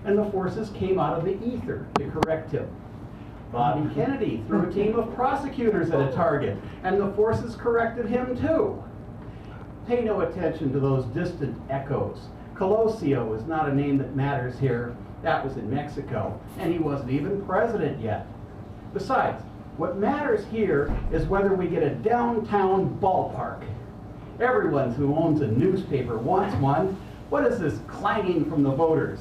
and the forces came out of the ether to correct him. Bobby Kennedy threw a team of prosecutors at a target, and the forces corrected him too. Pay no attention to those distant echoes. Colosio is not a name that matters here. That was in Mexico, and he wasn't even president yet. Besides, what matters here is whether we get a downtown ballpark. Everyone who owns a newspaper wants one. What is this clanging from the voters?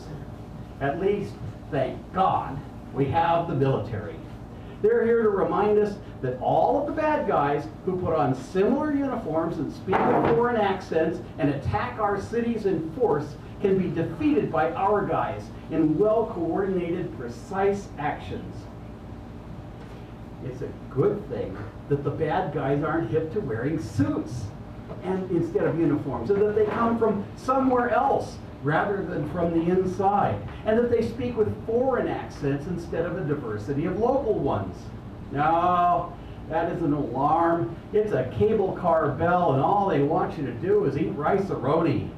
At least, thank God, we have the military. They're here to remind us that all of the bad guys who put on similar uniforms and speak with foreign accents and attack our cities in force can be defeated by our guys in well-coordinated, precise actions. It's a good thing that the bad guys aren't hip to wearing suits and instead of uniforms, and that they come from somewhere else rather than from the inside, and that they speak with foreign accents instead of a diversity of local ones. No, that is an alarm. It's a cable car bell, and all they want you to do is eat rice-a-roni.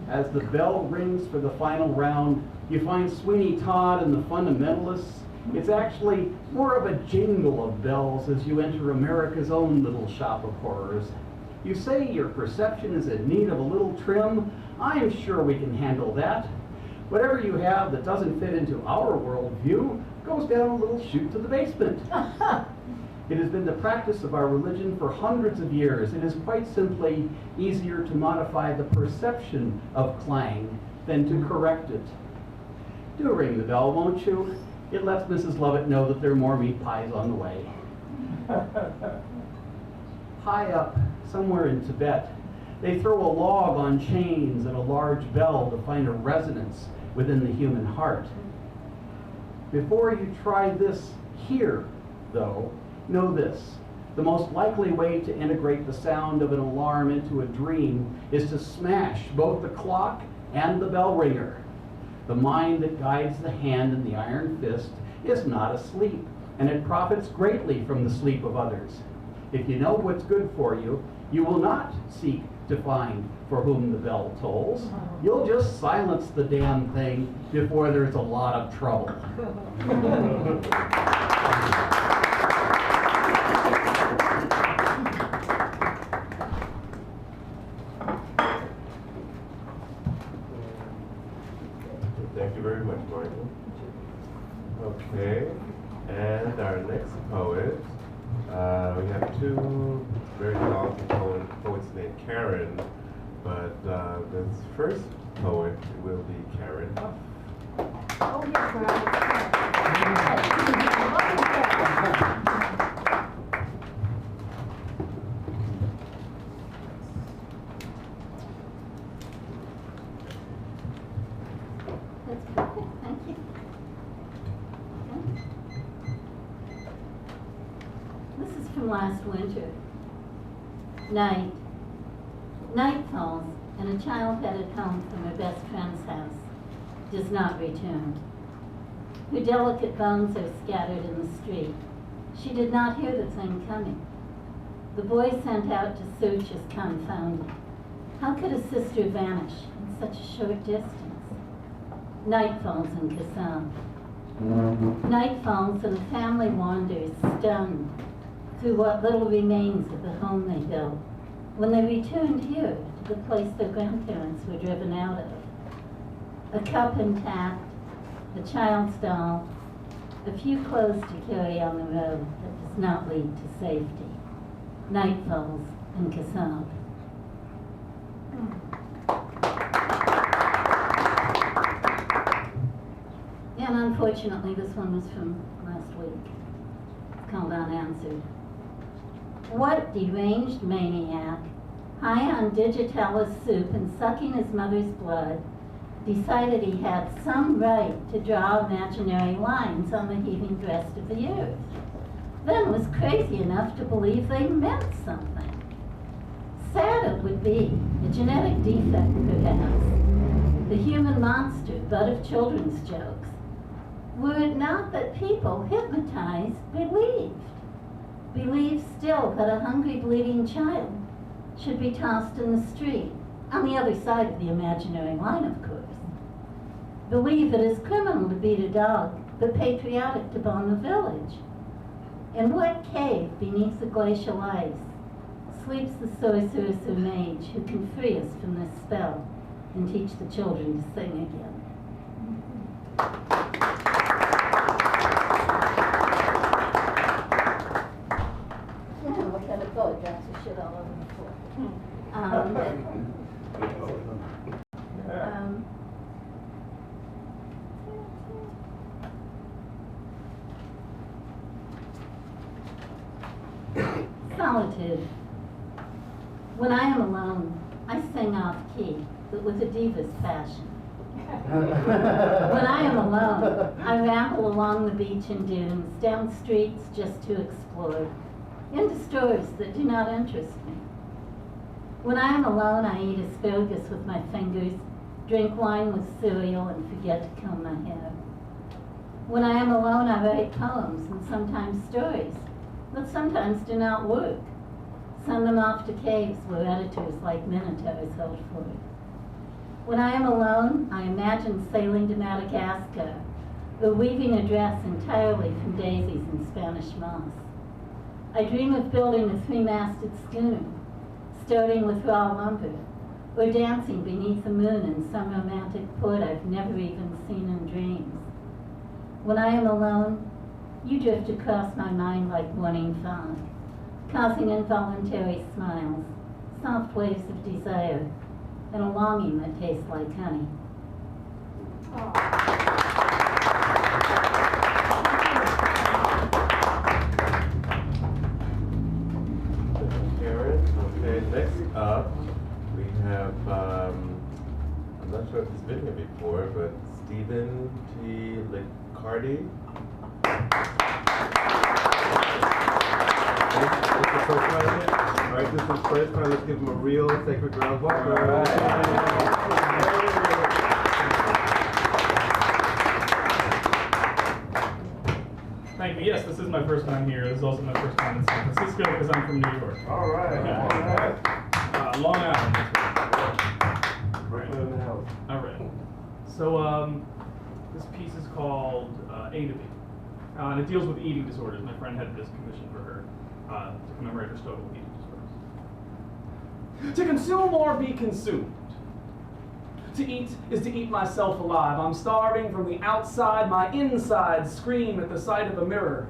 As the bell rings for the final round, you find Sweeney Todd and the fundamentalists. It's actually more of a jingle of bells as you enter America's own little shop of horrors. You say your perception is in need of a little trim. I'm sure we can handle that. Whatever you have that doesn't fit into our worldview goes down a little chute to the basement. It has been the practice of our religion for hundreds of years. It is quite simply easier to modify the perception of clang than to correct it. Do ring the bell, won't you? It lets Mrs. Lovett know that there are more meat pies on the way. High up, somewhere in Tibet, they throw a log on chains and a large bell to find a resonance within the human heart. Before you try this here, though, know this. The most likely way to integrate the sound of an alarm into a dream is to smash both the clock and the bell ringer. The mind that guides the hand in the iron fist is not asleep, and it profits greatly from the sleep of others. If you know what's good for you, you will not seek to find for whom the bell tolls. You'll just silence the damn thing before there's a lot of trouble. Thank you very much, Martin. Okay, and our next poet, we have two very talented poets named Karen, but this first poet will be Karen Huff. Oh, yes, right. That's perfect, thank you. This is from last winter. Night. Night falls, and a child headed home from her best friend's house does not return. Her delicate bones are scattered in the street. She did not hear the thing coming. The boy sent out to search is confounded. How could a sister vanish in such a short distance? Night falls in Kasam. Night falls and the family wanders, stunned, through what little remains of the home they built, when they returned here to the place their grandparents were driven out of. A cup intact, a child's doll, a few clothes to carry on the road that does not lead to safety. Night falls in Kasab. And unfortunately, this one was from last week. It's called Unanswered. What deranged maniac, high on digitalis soup and sucking his mother's blood, decided he had some right to draw imaginary lines on the heaving breast of the earth, then was crazy enough to believe they meant something? Sad it would be, a genetic defect perhaps, the human monster, butt of children's jokes, were it not that people, hypnotized, believed still that a hungry, bleeding child should be tossed in the street, on the other side of the imaginary line, of course. believe it is criminal to beat a dog, but patriotic to bomb a village. In what cave beneath the glacial ice sleeps the sorceress or mage who can free us from this spell and teach the children to sing again? Yeah, look at it go, it drops the shit all over the floor. Solitude. When I am alone, I sing off key, but with a diva's fashion. When I am alone, I ramble along the beach and dunes, down streets just to explore, into stores that do not interest me. When I am alone, I eat asparagus with my fingers, drink wine with cereal, and forget to comb my hair. When I am alone, I write poems and sometimes stories that sometimes do not work. Send them off to caves where editors like minotaurs hold forth. When I am alone, I imagine sailing to Madagascar, or weaving a dress entirely from daisies and Spanish moss. I dream of building a three-masted schooner, starting with raw lumber, or dancing beneath the moon in some romantic port I've never even seen in dreams. When I am alone, you drift across my mind like morning fog, causing involuntary smiles, soft waves of desire, and a longing that tastes like honey. Karen. Okay, next up we have, I'm not sure if he's been here before, but Stephen T. Licardi. This is the first time here? All right, this is the first time. Let's give him a real sacred round of applause. Thank you. Yes, this is my first time here. This is also my first time in San Francisco because I'm from New York. All right. Long Island. Brooklyn in the house. All right. So this piece is called A to B. And it deals with eating disorders. My friend had this commission for her to commemorate her struggle with eating disorders. To consume or be consumed. To eat is to eat myself alive. I'm starving from the outside. My insides scream at the sight of a mirror.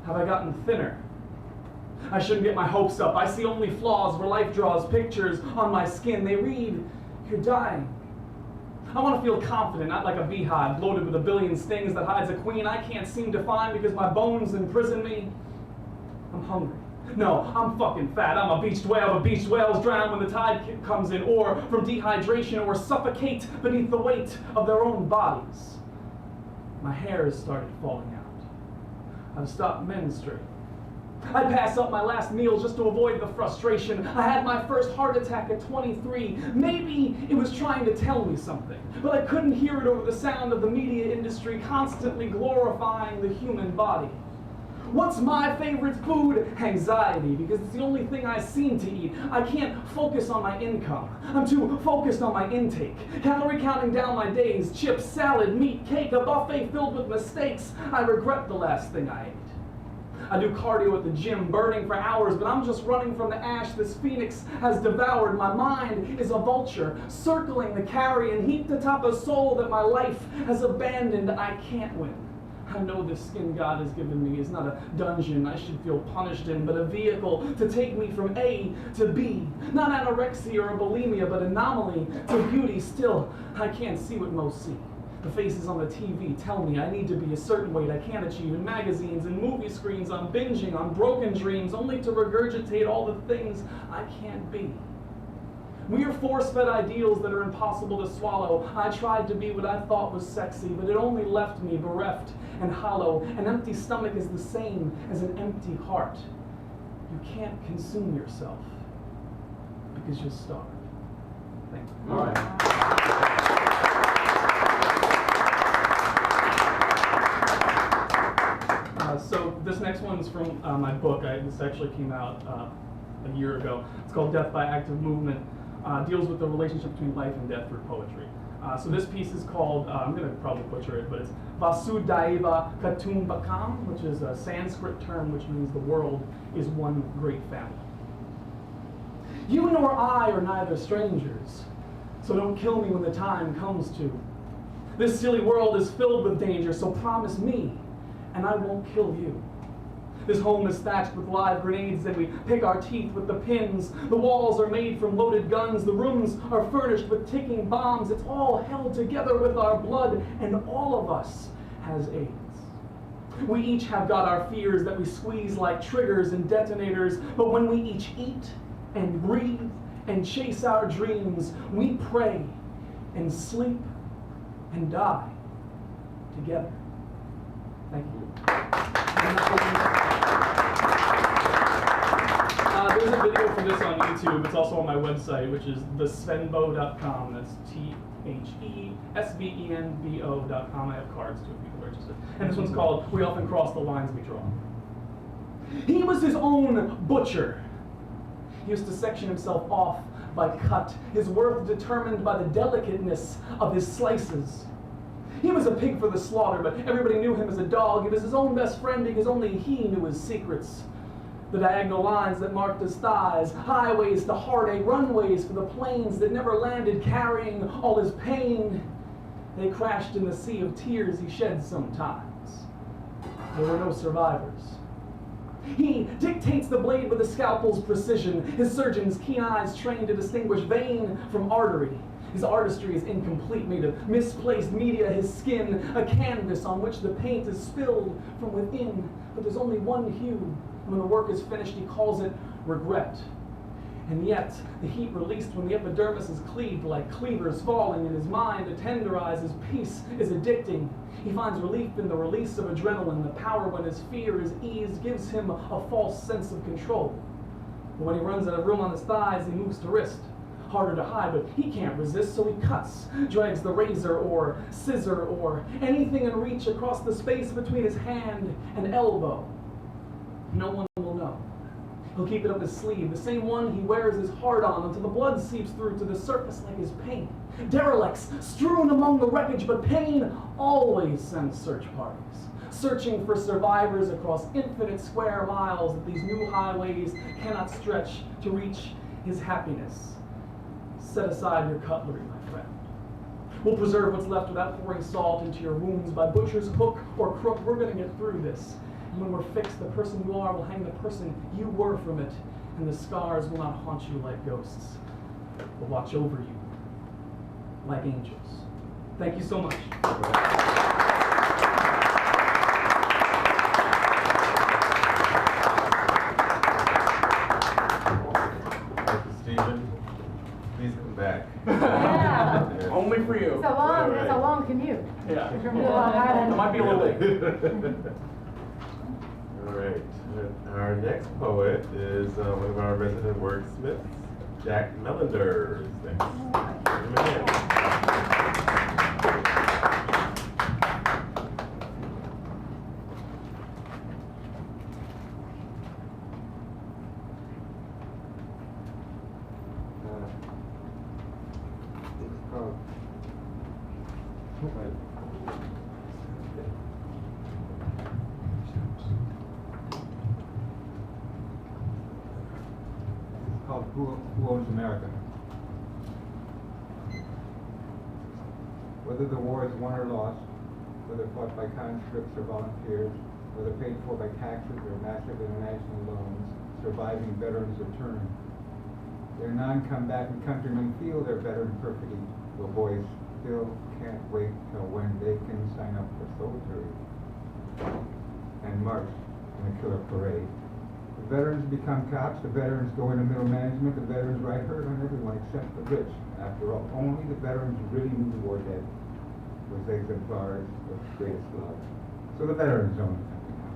Have I gotten thinner? I shouldn't get my hopes up. I see only flaws where life draws pictures on my skin. They read, "You're dying." I want to feel confident, not like a beehive loaded with a billion stings that hides a queen I can't seem to find because my bones imprison me. I'm hungry. No, I'm fucking fat. I'm a beached whale, but beached whales drown when the tide comes in, or from dehydration, or suffocate beneath the weight of their own bodies. My hair has started falling out. I've stopped menstruating. I pass up my last meal just to avoid the frustration. I had my first heart attack at 23. Maybe it was trying to tell me something, but I couldn't hear it over the sound of the media industry constantly glorifying the human body. What's my favorite food? Anxiety, because it's the only thing I seem to eat. I can't focus on my income. I'm too focused on my intake. Calorie counting down my days, chips, salad, meat, cake, a buffet filled with mistakes. I regret the last thing I ate. I do cardio at the gym, burning for hours, but I'm just running from the ash this phoenix has devoured. My mind is a vulture, circling the carrion, heaped atop a soul that my life has abandoned. I can't win. I know the skin God has given me is not a dungeon I should feel punished in, but a vehicle to take me from A to B. Not anorexia or bulimia, but anomaly to beauty. Still, I can't see what most see. The faces on the TV tell me I need to be a certain weight I can't achieve. In magazines and movie screens, I'm binging on broken dreams, only to regurgitate all the things I can't be. We are force-fed ideals that are impossible to swallow. I tried to be what I thought was sexy, but it only left me bereft and hollow. An empty stomach is the same as an empty heart. You can't consume yourself because you'll starve. Thank you. All right. So this next one's from my book. This actually came out a year ago. It's called Death by Active Movement. Deals with the relationship between life and death through poetry. So this piece is called, I'm going to probably butcher it, but it's Vasudhaiva Kutumbakam, which is a Sanskrit term which means the world is one great family. You nor I are neither strangers, so don't kill me when the time comes to. This silly world is filled with danger, so promise me, and I won't kill you. This home is thatched with live grenades, and we pick our teeth with the pins. The walls are made from loaded guns. The rooms are furnished with ticking bombs. It's all held together with our blood, and all of us has AIDS. We each have got our fears that we squeeze like triggers and detonators, but when we each eat and breathe and chase our dreams, we pray and sleep and die together. Thank you. There's a video for this on YouTube. It's also on my website, which is thesvenbo.com. That's THESVENBO.com. I have cards too if people are interested. And this one's called We Often Cross the Lines We Draw. He was his own butcher. He used to section himself off by cut, his worth determined by the delicateness of his slices. He was a pig for the slaughter, but everybody knew him as a dog. He was his own best friend because only he knew his secrets. The diagonal lines that marked his thighs, highways to heartache, runways for the planes that never landed, carrying all his pain. They crashed in the sea of tears he shed sometimes. There were no survivors. He dictates the blade with a scalpel's precision, his surgeon's keen eyes trained to distinguish vein from artery. His artistry is incomplete, made of misplaced media, his skin, a canvas on which the paint is spilled from within, but there's only one hue. When the work is finished, he calls it regret. And yet, the heat released when the epidermis is cleaved like cleavers falling in his mind to tenderize his peace is addicting. He finds relief in the release of adrenaline. The power when his fear is eased gives him a false sense of control. But when he runs out of room on his thighs, he moves to wrist. Harder to hide, but he can't resist, so he cuts, drags the razor or scissor or anything in reach across the space between his hand and elbow. No one will know. He'll keep it up his sleeve, the same one he wears his heart on until the blood seeps through to the surface like his pain. Derelicts strewn among the wreckage, but pain always sends search parties, searching for survivors across infinite square miles that these new highways cannot stretch to reach his happiness. Set aside your cutlery, my friend. We'll preserve what's left without pouring salt into your wounds by butcher's hook or crook. We're going to get through this. And when we're fixed, the person you are will hang the person you were from it, and the scars will not haunt you like ghosts, but watch over you like angels. Thank you so much. Stephen, please come back. Yeah. Only for you. It's a long commute. Yeah. From Long Island. It might be a little late. All right. Our next poet is one of our resident wordsmiths, Jack Melander. Is next. Bring him in. Called Who Owns America? Whether the war is won or lost, whether fought by conscripts or volunteers, whether paid for by taxes or massive international loans, surviving veterans return. Their non-combatant countrymen feel their veteran perfidy, though boys still can't wait till when they can sign up for soldier and march in a killer parade. The veterans become cops, the veterans go into middle management, the veterans ride herd on everyone except the rich. After all, only the veterans really knew the war dead was exemplars of greatest love. So the veterans own the country now.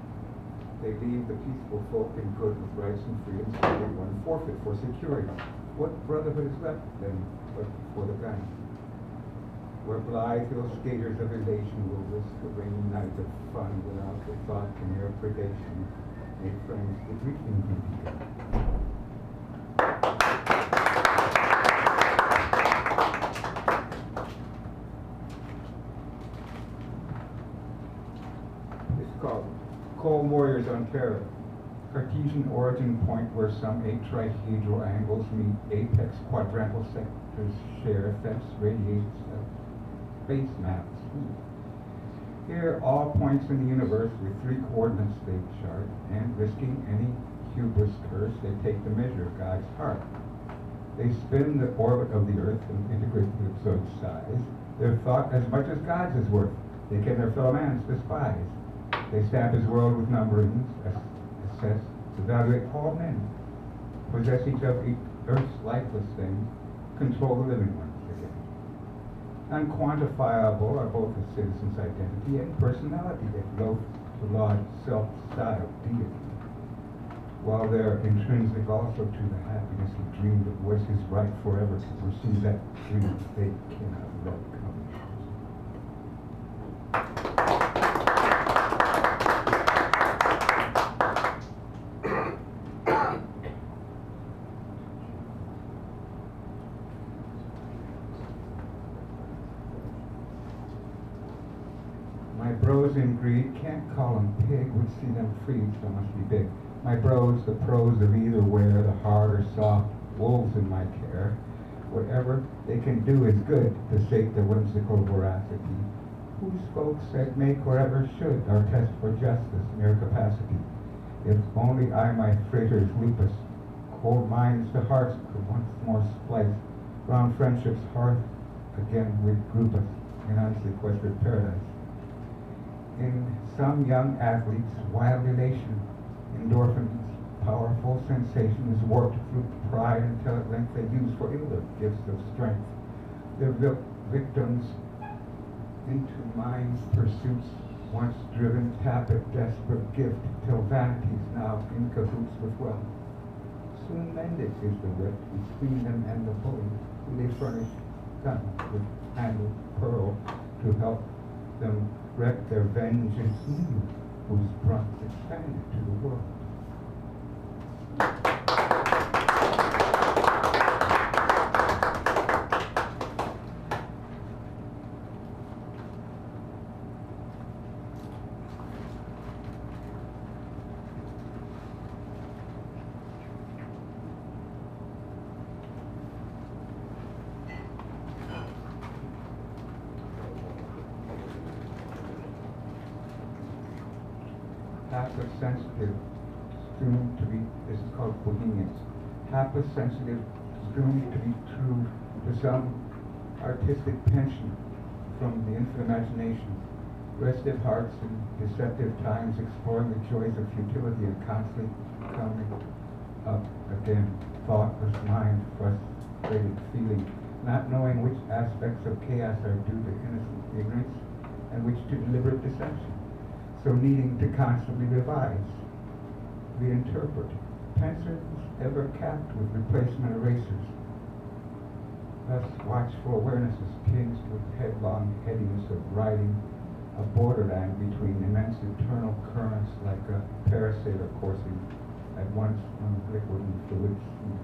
They leave the peaceful folk in good with rights and freedoms, so they one forfeit for security. What brotherhood is left then but for the gun? Where blithe hill skaters of elation will risk a rainy night of fun without the thought and air predation. Make friends with reaching people. called Cold Warriors on Terror. Cartesian origin point where some 8 trihedral angles meet, apex quadrantal sectors share, fence radiates base maps. Here, all points in the universe with 3 coordinates they chart, and risking any hubris curse, they take the measure of God's heart. They spin the orbit of the Earth and integrate the absurd size. Their thought as much as God's is worth. They can their fellow man's despise. They stamp his world with numberings, assess, evaluate all men, possess each of Earth's lifeless things, control the living ones again. Unquantifiable are both a citizen's identity and personality that loath to laud self-styled deity. While they're intrinsic also to the happiness he dreamed of, was his right forever to pursue that dream they cannot let come. My bros in greed, can't call them pig, would see them freed, so must be big. My bros, the pros of either wear, the hard or soft, wolves in my care. Whatever they can do is good to sate their whimsical voracity. Whose folks said make or ever should, our test for justice, mere capacity. If only I my freighter's lupus, cold minds to hearts could once more splice, round friendship's hearth again would group us in unsequestered paradise. In some young athletes, wild elation, endorphins, powerful sensation is warped through pride until at length they use for inward gifts of strength. Their victims into mind's pursuits, once driven, tap at desperate gift, till vanity's now in cahoots with wealth. Soon mended is the rift between them and the bully, who they furnish guns with handled pearl to help them wreak their vengeance new, whose fronts expanded to the world. Sensitive, doomed to be, this is called bohemians, hapless, sensitive, doomed to be true to some artistic pension from the infinite imagination, restive hearts in deceptive times exploring the joys of futility and constantly coming up again, thoughtless mind, frustrated feeling, not knowing which aspects of chaos are due to innocent ignorance and which to deliberate deception. So needing to constantly revise, reinterpret, pencils ever capped with replacement erasers. Thus watchful awareness is tinged with headlong headiness of riding a borderland between immense eternal currents like a parasailor coursing at once on liquid and fluid sea.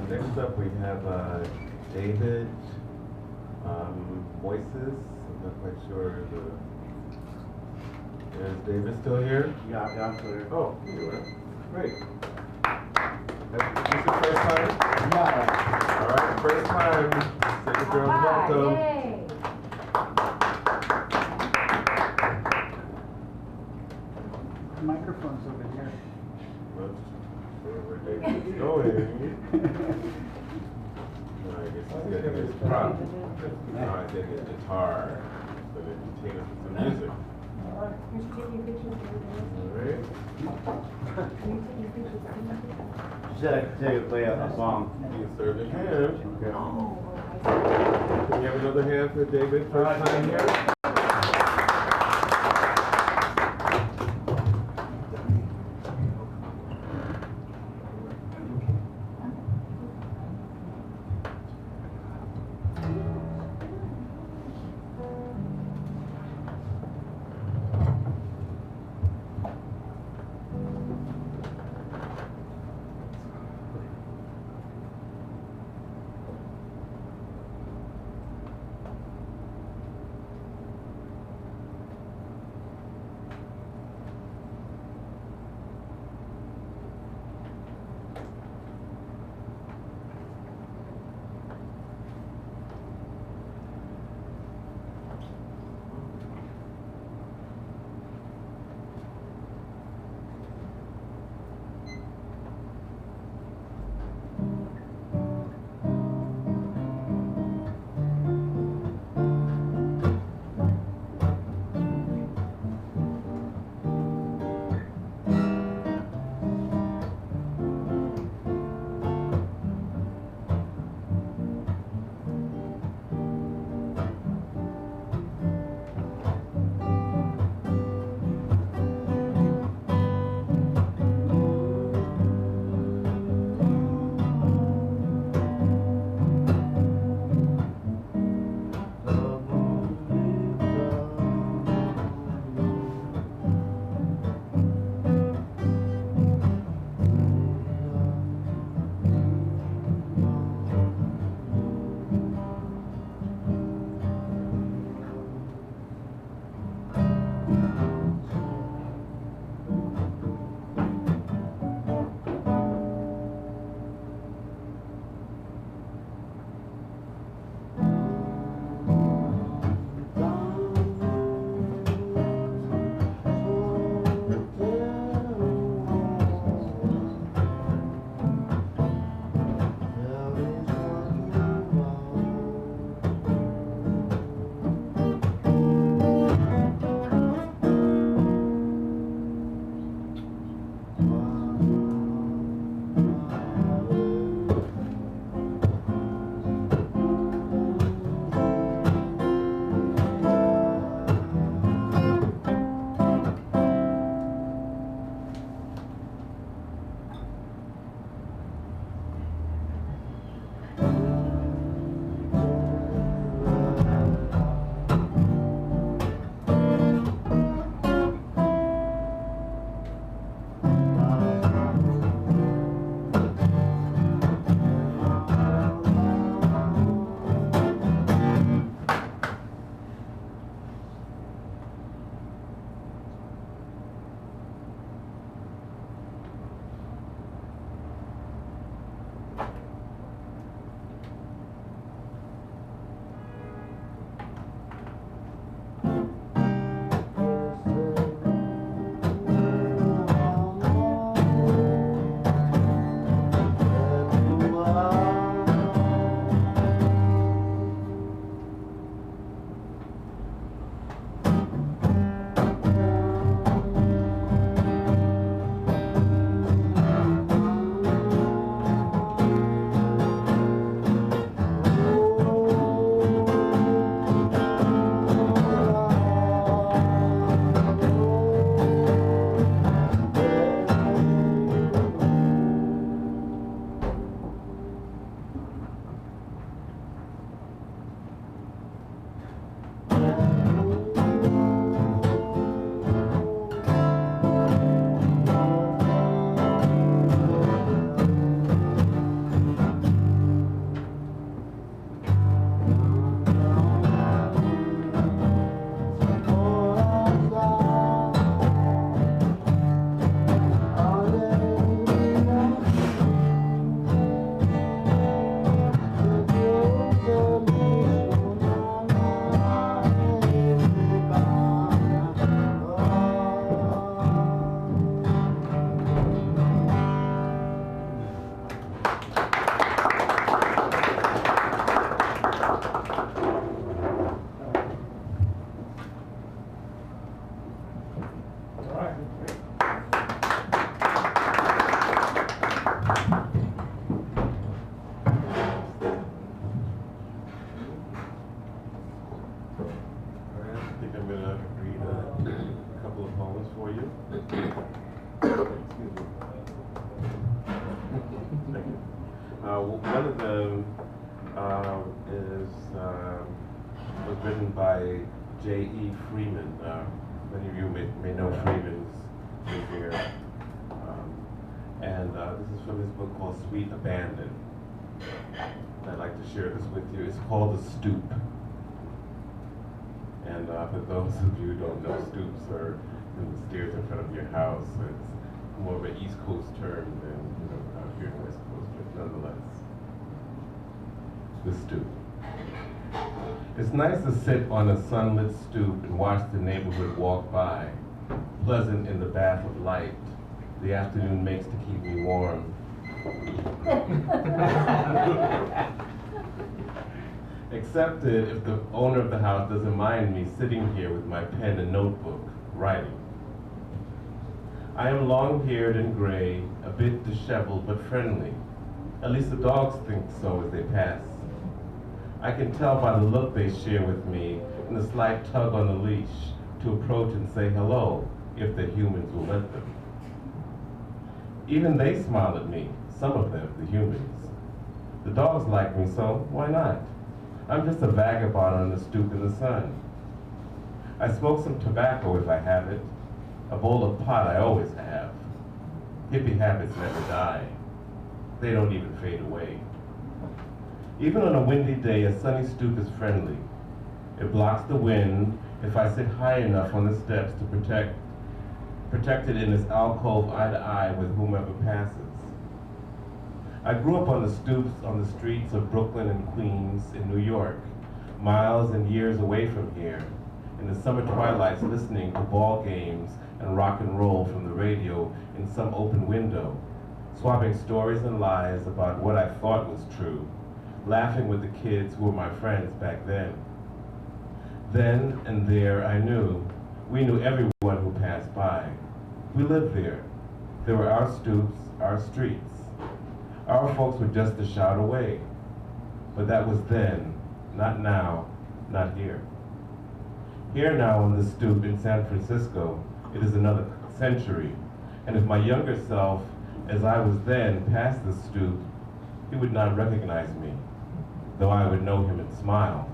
Next up we have David Voices. I'm not quite sure. Is David still here? Yeah, I'm still here. Oh, you are. Great. Is this your first time? Yeah. All right, first time. Second girl, welcome. Yay! The microphone's over here. Well, where David's going. I guess he's getting his prop. Now I think his guitar. So they can take us to some music. All right. Should play a song. You can serve the hand. Okay. Can you have another hand for David? First time here? One of them was written by J.E. Freeman. Many of you may know Freeman's here. This is from his book called Sweet Abandon. I'd like to share this with you. It's called The Stoop. And for those of you who don't know, stoops are the stairs in front of your house. It's more of an East Coast term than out here in West Coast, but nonetheless. The stoop. It's nice to sit on a sunlit stoop and watch the neighborhood walk by, pleasant in the bath of light the afternoon makes to keep me warm. Excepted if the owner of the house doesn't mind me sitting here with my pen and notebook, writing. I am long-haired and gray, a bit disheveled but friendly. At least the dogs think so as they pass. I can tell by the look they share with me and the slight tug on the leash to approach and say hello, if the humans will let them. Even they smile at me, some of them, the humans. The dogs like me, so why not? I'm just a vagabond on the stoop in the sun. I smoke some tobacco if I have it. A bowl of pot I always have. Hippie habits never die. They don't even fade away. Even on a windy day, a sunny stoop is friendly. It blocks the wind if I sit high enough on the steps to protect it in its alcove eye to eye with whomever passes. I grew up on the stoops on the streets of Brooklyn and Queens in New York, miles and years away from here, in the summer twilights listening to ball games and rock and roll from the radio in some open window, swapping stories and lies about what I thought was true, laughing with the kids who were my friends back then. Then and there we knew everyone who passed by. We lived there. There were our stoops, our streets. Our folks were just a shout away. But that was then, not now, not here. Here now on the stoop in San Francisco, it is another century. And if my younger self, as I was then, passed the stoop, he would not recognize me, though I would know him and smile.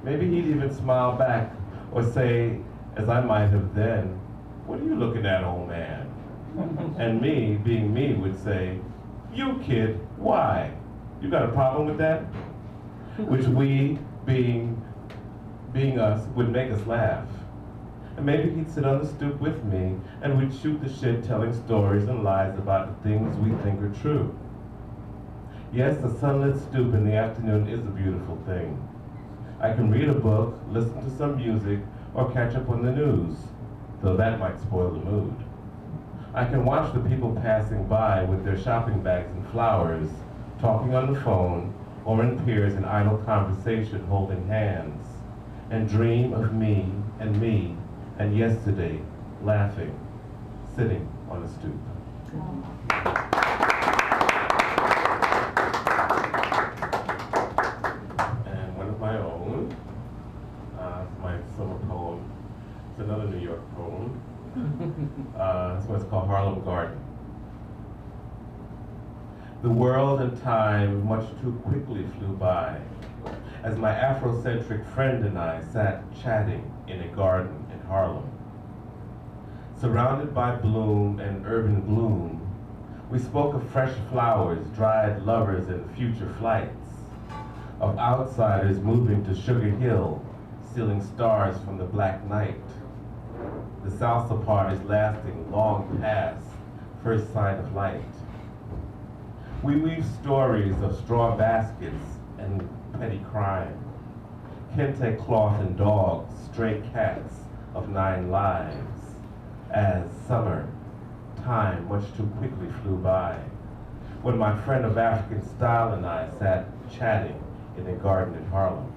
Maybe he'd even smile back or say, as I might have then, "What are you looking at, old man?" And me, being me, would say, "You kid, why? You got a problem with that?" Which we, being us, would make us laugh. And maybe he'd sit on the stoop with me and we'd shoot the shit telling stories and lies about the things we think are true. Yes, the sunlit stoop in the afternoon is a beautiful thing. I can read a book, listen to some music, or catch up on the news, though that might spoil the mood. I can watch the people passing by with their shopping bags and flowers, talking on the phone, or in pairs in idle conversation holding hands, and dream of me and yesterday, laughing, sitting on a stoop. And one of my own, my summer poem, it's another New York poem. This one's called Harlem Garden. The world and time much too quickly flew by as my Afrocentric friend and I sat chatting in a garden in Harlem. Surrounded by bloom and urban gloom, we spoke of fresh flowers, dried lovers, and future flights, of outsiders moving to Sugar Hill, stealing stars from the black night. The salsa parties lasting long past first sight of light. We weave stories of straw baskets and petty crime, kente cloth and dogs, stray cats of 9 lives, as summer, time much too quickly flew by, when my friend of African style and I sat chatting in a garden in Harlem,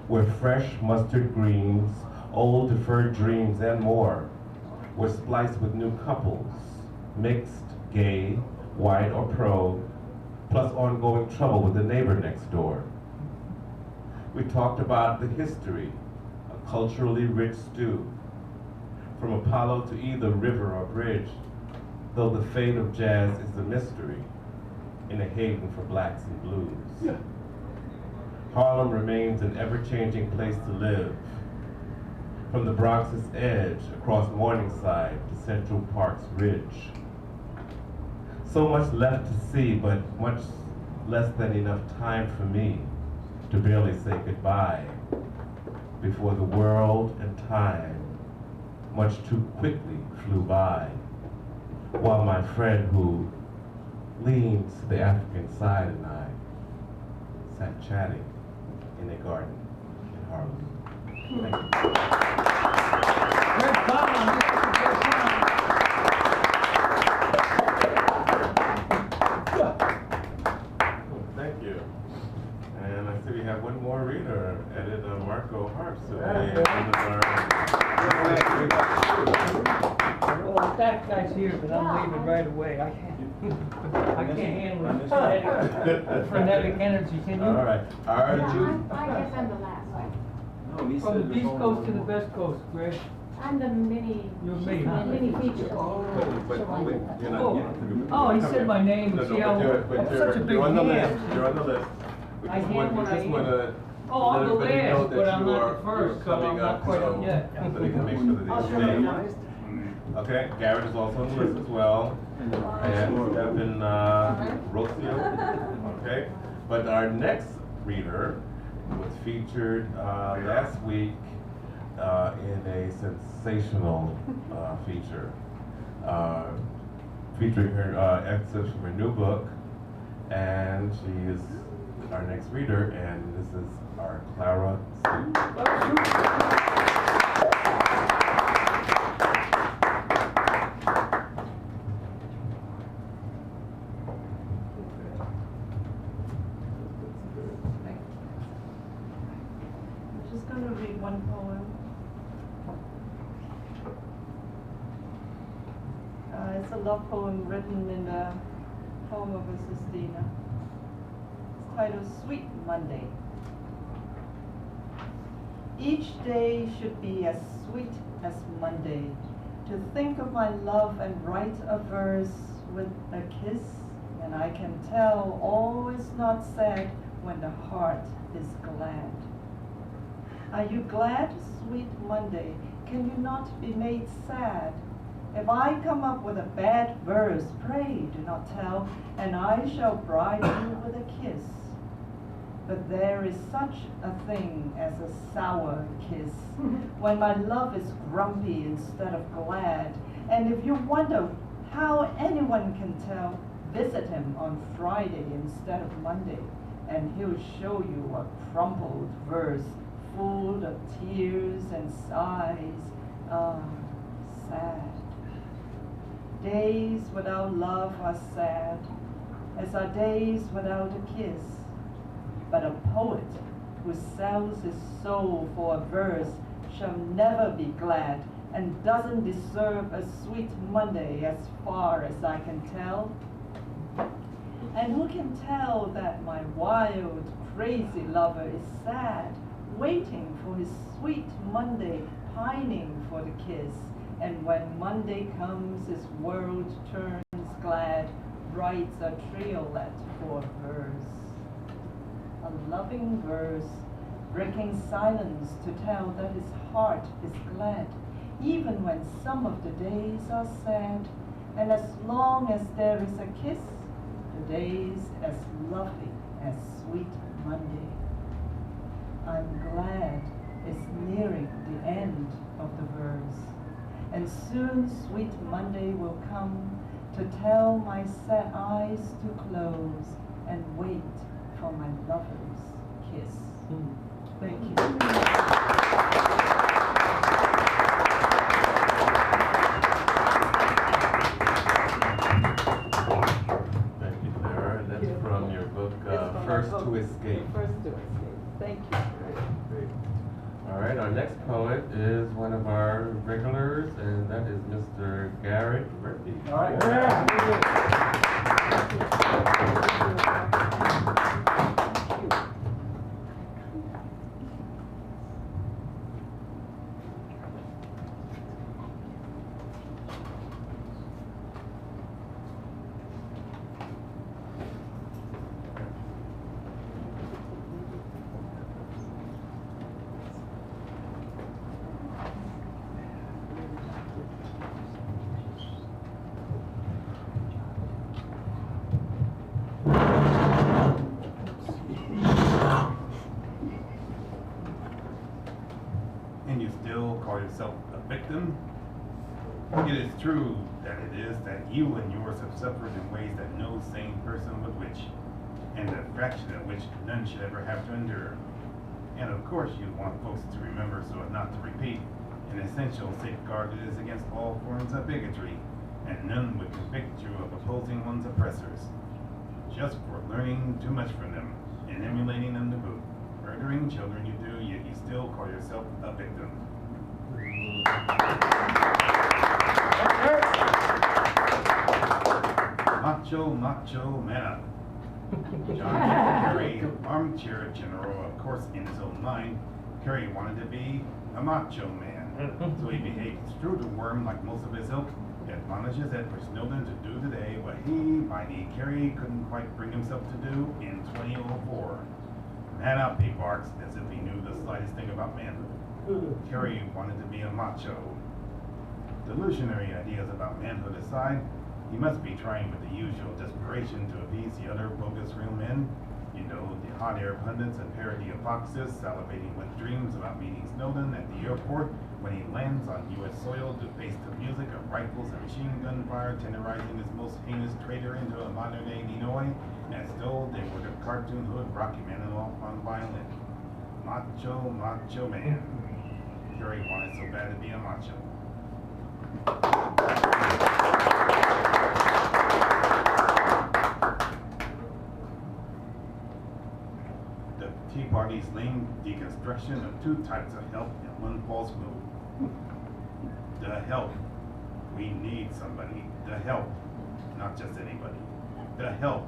where fresh mustard greens, old deferred dreams and more were spliced with new couples, mixed, gay, white or pro, plus ongoing trouble with the neighbor next door. We talked about the history, a culturally rich stew, from Apollo to either river or bridge, though the fate of jazz is a mystery. in a haven for blacks and blues. Harlem remains an ever-changing place to live. From the Bronx's edge across Morningside to Central Park's ridge. So much left to see, but much less than enough time for me to barely say goodbye before the world and time much too quickly flew by, while my friend who leans to the African side and I sat chatting in a garden in Harlem. Thank you. Thank you. And I see we have one more reader, editor Marco Harps today. Well, that guy's here, but I'm leaving right away. I can't handle the frenetic energy, can you? All right. Are Yeah, you? I guess I'm the last one. From the East Coast to the West Coast, Greg. I'm the mini. You're me, huh? Mini feature. You're not. Oh, he said my name, No, see how, but such a big you're on the hand. list. You're on the list. We I just am want, we what I just am. want to Oh, I'm the let everybody know last, that but I'm you not are the first, so coming I'm not up, quite so up yet. so they can make sure that I'll they show stay. you. Okay, Garrett is also on the list as well, and Stephen Rocio. Okay, but our next reader was featured last week in a sensational feature, featuring her excerpts from her new book, and she is our next reader, and this is our Clara Sue. I'm just going to read one poem. It's a love poem written in the home of a Sistina. It's titled Sweet Monday. Each day should be as sweet as Monday. To think of my love and write a verse with a kiss, and I can tell all is not sad when the heart is glad. Are you glad, sweet Monday? Can you not be made sad? If I come up with a bad verse, pray do not tell, and I shall bribe you with a kiss. But there is such a thing as a sour kiss, when my love is grumpy instead of glad. And if you wonder how anyone can tell, visit him on Friday instead of Monday, and he'll show you a crumpled verse full of tears and sighs. Ah, sad. Days without love are sad, as are days without a kiss. But a poet who sells his soul for a verse shall never be glad, and doesn't deserve a sweet Monday as far as I can tell. And who can tell that my wild, crazy lover is sad, waiting for his sweet Monday, pining for the kiss, and when Monday comes his world turns glad, writes a triolet for verse. A loving verse, breaking silence to tell that his heart is glad, even when some of the days are sad, and as long as there is a kiss, the day's as lovely as sweet Monday. I'm glad it's nearing the end of the verse, and soon sweet Monday will come to tell my sad eyes to close and wait for my lover's kiss. Thank you. Thank you, Clara. And that's from your book, First to Escape. First to Escape. Thank you. Great. All right, our next poet is one of our regulars, and that is Mr. Garrett Murphy. All right. It is true that it is that you and yours have suffered in ways that no sane person would wish, and a fraction of which none should ever have to endure. And of course you want folks to remember so as not to repeat. An essential safeguard it is against all forms of bigotry, and none would convict you of opposing one's oppressors, just for learning too much from them and emulating them to boot. Murdering children you do, yet you still call yourself a victim. Macho, macho, man up. John Kerry, armchair general, of course in his own mind, Kerry wanted to be a macho man, so he behaved true to worm like most of his ilk, admonishes Edward Snowden to do today what he, mighty Kerry, couldn't quite bring himself to do in 2004. Man up, he barks, as if he knew the slightest thing about manhood. Kerry wanted to be a macho. Delusionary ideas about manhood aside, he must be trying with the usual desperation to appease the other bogus real men. You know, the hot air pundits and parody of foxes salivating with dreams about meeting Snowden at the airport when he lands on U.S. soil to face the music of rifles and machine gun fire, tenderizing his most heinous traitor into a modern-day Ninoy, as though they were the cartoon hood Rocky Man on violin. Macho, macho man. Kerry wanted so bad to be a macho. The Tea Party's lame deconstruction of two types of help in one false move. The help. We need somebody. The help. Not just anybody. The help.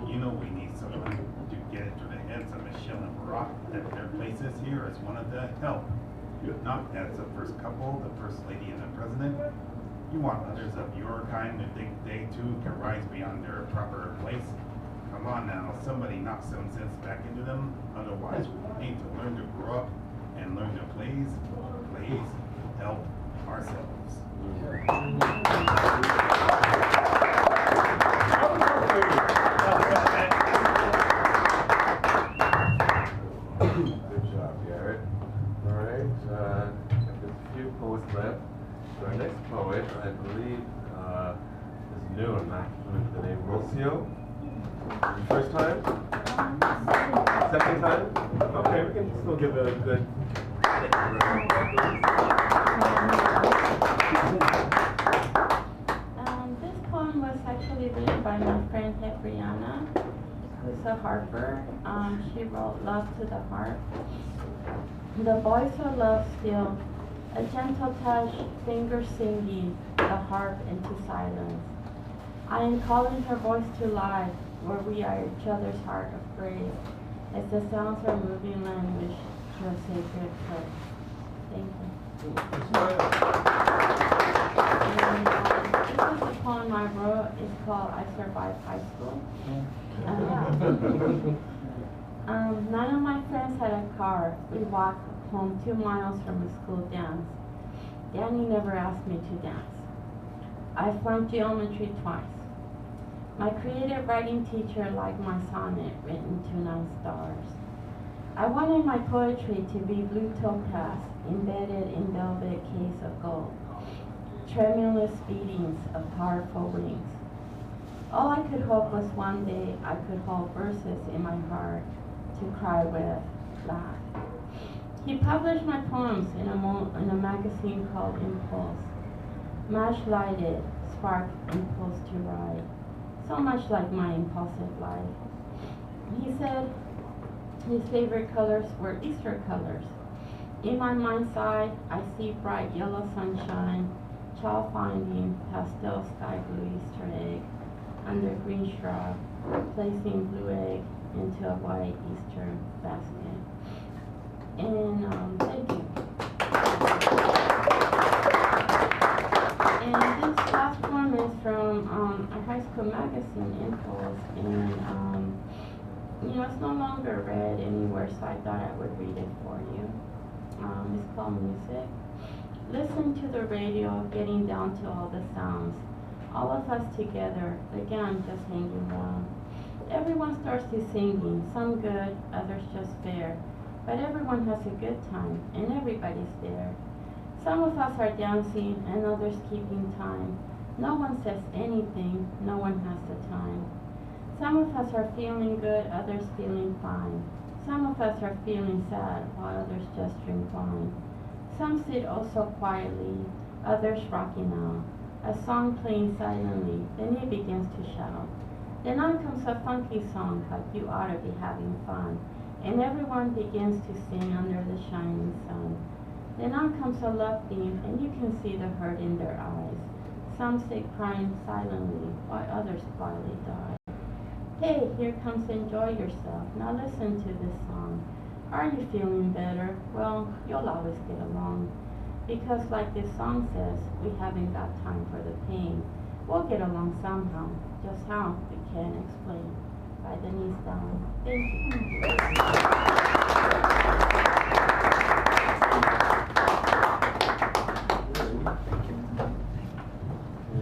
You know we need someone to get it to the heads of Michelle and Barack that their places here as one of the help. Not as the first couple, the first lady and the president. You want others of your kind to think they too can rise beyond their proper place. Come on now, somebody knock some sense back into them. Otherwise, we need to learn to grow up and learn to please help ourselves. Good job, Garrett. All right, there's a few poets left. So our next poet, I believe, is new. I'm not familiar with the name Rocio. First time? Second time? Okay, we can still give it a good. This poem was actually written by my friend Brianna, who's a harper. She wrote Love to the Harp. The voice of love still, a gentle touch, fingers singing the harp into silence. I am calling her voice to life, where we are each other's heart of grace, as the sounds are moving language to a sacred place. Thank you. And, this is a poem I wrote. It's called I Survived High School. None of my friends had a car. We walked home 2 miles from a school dance. Danny never asked me to dance. I flunked geometry twice. My creative writing teacher liked my sonnet written to 9 stars. I wanted my poetry to be blue topaz embedded in velvet case of gold, tremulous beatings of powerful wings. All I could hope was one day I could hold verses in my heart to cry with, laugh. He published my poems in a magazine called Impulse. Match lighted, spark impulse to write. So much like my impulsive life. He said his favorite colors were Easter colors. In my mind's eye, I see bright yellow sunshine, child finding pastel sky blue Easter egg under green shrub, placing blue egg into a white Easter basket. And thank you. And this last poem is from our high school magazine, Impulse, and you know, it's no longer read anywhere, so I thought I would read it for you. It's called Music. Listen to the radio, getting down to all the sounds. All of us together, again, just hanging around. Everyone starts to singing, some good, others just fair. But everyone has a good time, and everybody's there. Some of us are dancing and others keeping time. No one says anything, no one has the time. Some of us are feeling good, others feeling fine. Some of us are feeling sad, while others just drink wine. Some sit also quietly, others rocking out. A song playing silently, then he begins to shout. Then on comes a funky song, like you ought to be having fun. And everyone begins to sing under the shining sun. Then on comes a love theme, and you can see the hurt in their eyes. Some sit crying silently, while others quietly die. Hey, here comes Enjoy Yourself. Now listen to this song. Are you feeling better? Well, you'll always get along. Because like this song says, we haven't got time for the pain. We'll get along somehow. Just how, we can't explain. By Denise Down. Thank you.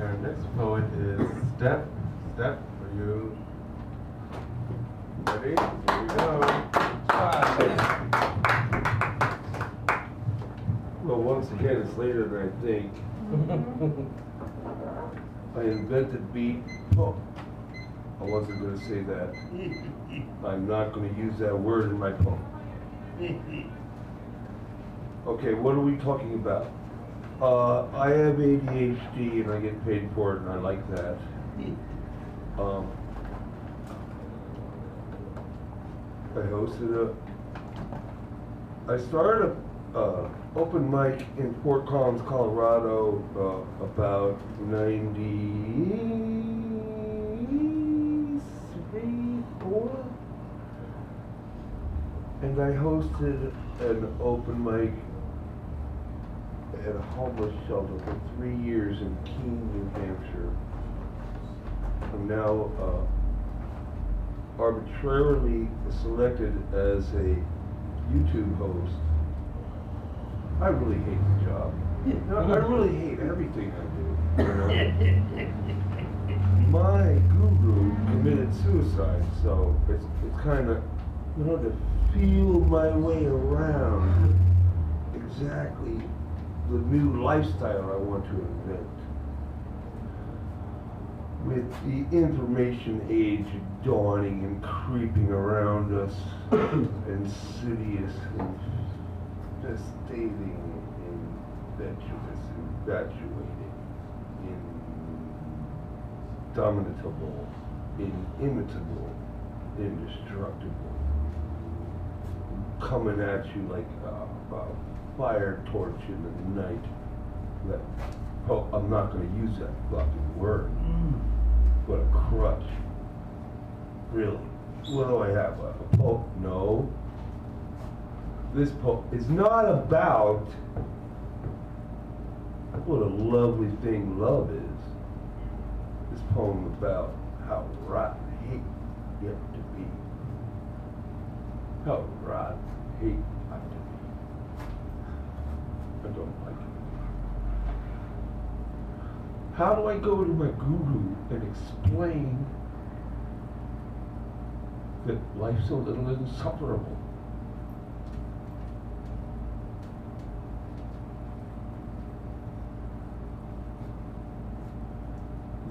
Our next poet is Steph. Steph, are you ready? Here we go. Well, once again, it's later than I think. I invented beat. Oh, I wasn't going to say that. I'm not going to use that word in my poem. Okay, what are we talking about? I have ADHD and I get paid for it and I like that. I started a open mic in Fort Collins, Colorado, about 93, 4, and I hosted an open mic at a homeless shelter for 3 years in Keene, New Hampshire. I'm now arbitrarily selected as a YouTube host. I really hate the job. I really hate everything I do. You know? My guru committed suicide, so it's kind of, you know, to feel my way around exactly the new lifestyle I want to invent. With the information age dawning and creeping around us, insidious, infestating, impetuous, infatuated, indomitable, inimitable, indestructible, coming at you like a fire torch in the night. I'm not going to use that fucking word. But a crutch. Really? What do I have? A poem? No. This poem is not about what a lovely thing love is. This poem is about how rotten hate you have to be. How rotten hate you have to be. I don't like it. How do I go to my guru and explain that life's a little insufferable?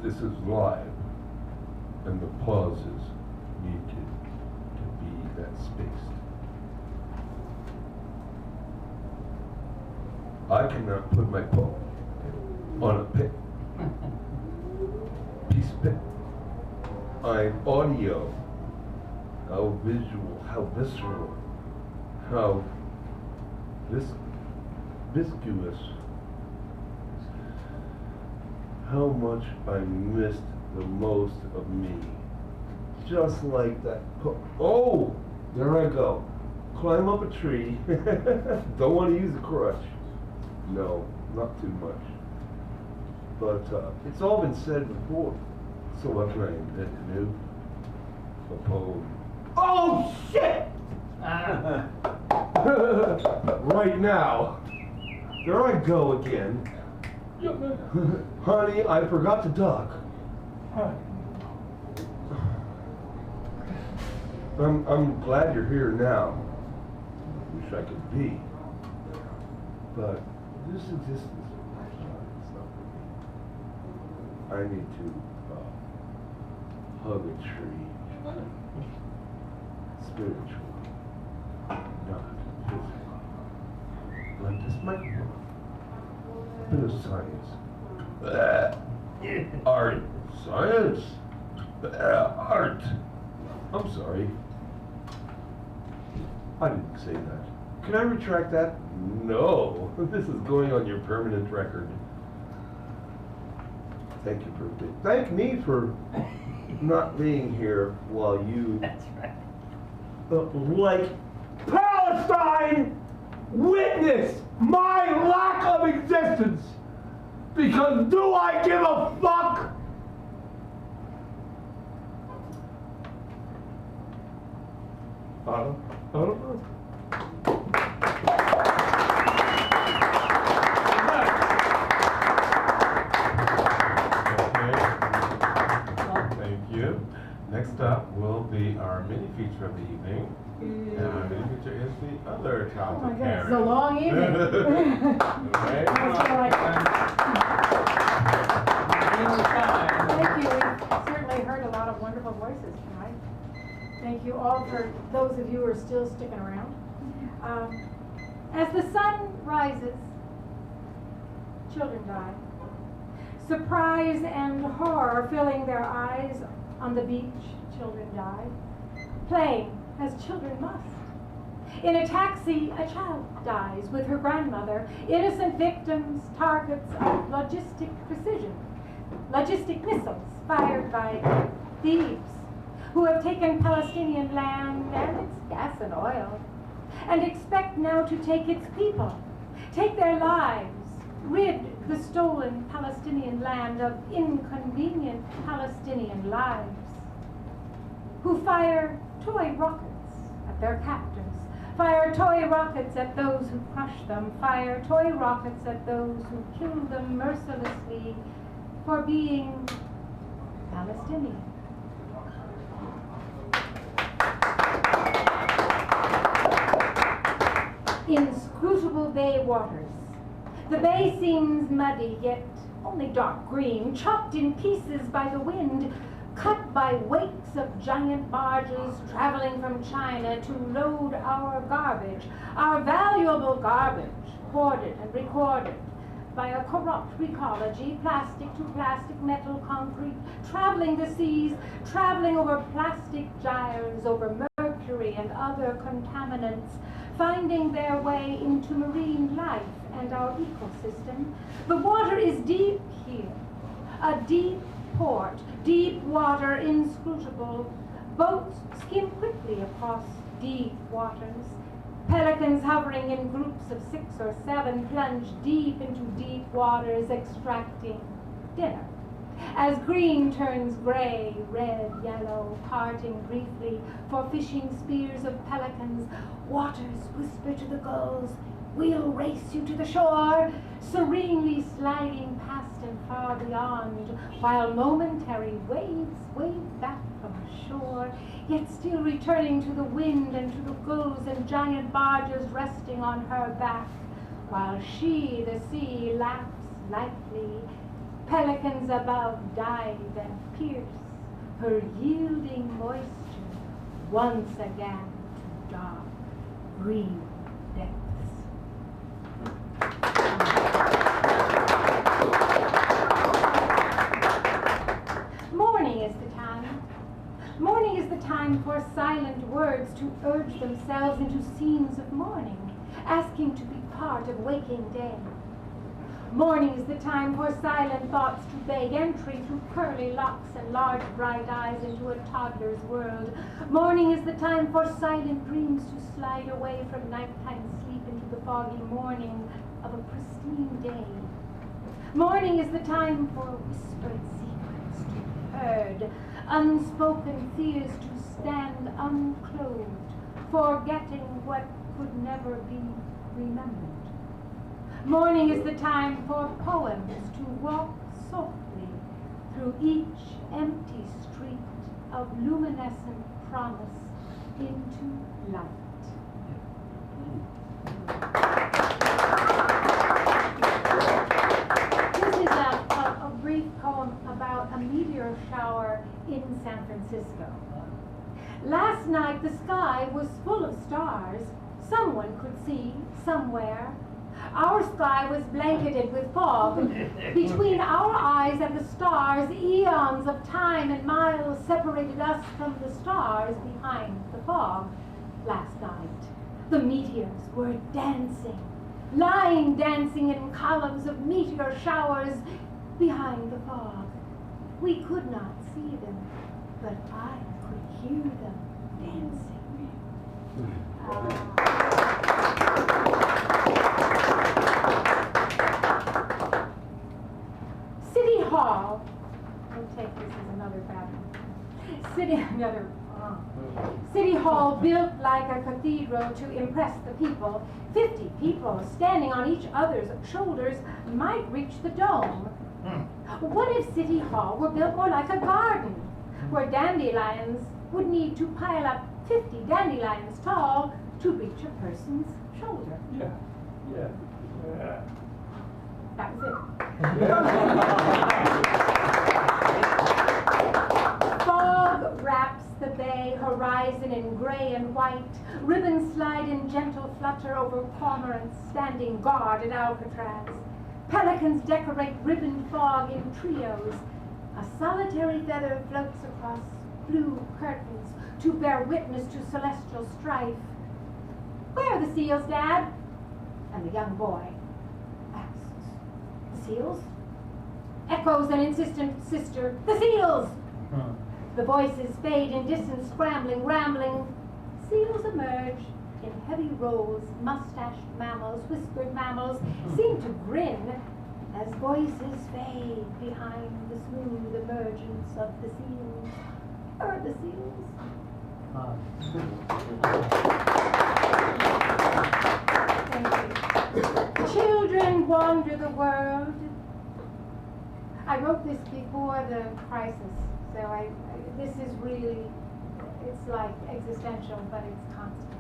This is live, and the pauses need to be that spaced. I cannot put my poem on a piece of paper. I'm audio, how visual, how visceral, how viscous, how much I missed the most of me. Just like that. Oh, there I go. Climb up a tree. Don't want to use a crutch. No, not too much. But it's all been said before. So what can I invent new? A poem. Oh shit! Right now. There I go again. Honey, I forgot to duck. I'm glad you're here now. Wish I could be. But this existence of life is not for me. I need to hug a tree spiritually, not physically. Like this microphone. Bit of science. Art. Science. Art. I'm sorry. I didn't say that. Can I retract that? No. This is going on your permanent record. Thank you thank me for not being here while you. That's right. Like Palestine witness my lack of existence. Because do I give a fuck? I don't know. Thank you. Next up will be our mini feature of the evening. And our mini feature is the other child to carry. It's a long evening. Okay. Thank you. We've certainly heard a lot of wonderful voices tonight. Thank you all for those of you who are still sticking around. As the sun rises, children die. Surprise and horror filling their eyes. On the beach, children die. Playing as children must. In a taxi, a child dies with her grandmother. Innocent victims, targets of logistic precision. Logistic missiles fired by thieves who have taken Palestinian land and its gas and oil and expect now to take its people, take their lives, rid the stolen Palestinian land of inconvenient Palestinian lives, who fire toy rockets at their captors, fire toy rockets at those who crush them, fire toy rockets at those who kill them mercilessly for being Palestinian. Inscrutable bay waters. The bay seems muddy, yet only dark green, chopped in pieces by the wind, cut by wakes of giant barges traveling from China to load our garbage, our valuable garbage, hoarded and recorded by a corrupt ecology, plastic to plastic, metal, concrete, traveling the seas, traveling over plastic gyres, over mercury and other contaminants, finding their way into marine life and our ecosystem. The water is deep here, a deep port, deep water, inscrutable. Boats skim quickly across deep waters. Pelicans hovering in groups of 6 or 7 plunge deep into deep waters, extracting dinner. As green turns gray, red, yellow, parting briefly for fishing spears of pelicans, waters whisper to the gulls, "We'll race you to the shore," serenely sliding past and far beyond, while momentary waves wave back from shore, yet still returning to the wind and to the gulls and giant barges resting on her back, while she, the sea, laughs lightly. Pelicans above dive and pierce her yielding moisture once again to dark green depths. Morning is the time. Morning is the time for silent words to urge themselves into scenes of morning, asking to be part of waking day. Morning is the time for silent thoughts to beg entry through curly locks and large bright eyes into a toddler's world. Morning is the time for silent dreams to slide away from nighttime sleep into the foggy morning of a pristine day. Morning is the time for whispered secrets to be heard, unspoken fears to stand unclothed, forgetting what could never be remembered. Morning is the time for poems to walk softly through each empty street of luminescent promise into light. meteor shower in San Francisco. Last night the sky was full of stars. Someone could see somewhere. Our sky was blanketed with fog. Between our eyes and the stars, eons of time and miles separated us from the stars behind the fog. Last night, the meteors were dancing, line dancing in columns of meteor showers behind the fog. We could not see them, but I could hear them dancing. City Hall. I'll take this as another pattern. City Hall built like a cathedral to impress the people. 50 people standing on each other's shoulders might reach the dome. What if City Hall were built more like a garden, where dandelions would need to pile up 50 dandelions tall to reach a person's shoulder? Yeah. That was it. Fog wraps the bay horizon in gray and white. Ribbons slide in gentle flutter over cormorants standing guard at Alcatraz. Pelicans decorate ribbon fog in trios. A solitary feather floats across blue curtains to bear witness to celestial strife. Where are the seals, Dad? And the young boy asks. The seals? Echoes an insistent sister. The seals! The voices fade in distance, scrambling, rambling. Seals emerge in heavy rows. Mustached mammals, whispered mammals seem to grin as voices fade behind the smooth emergence of the seals. Where are the seals? Thank you. Children wander the world. I wrote this before the crisis, so this is really, it's like existential, but it's constant.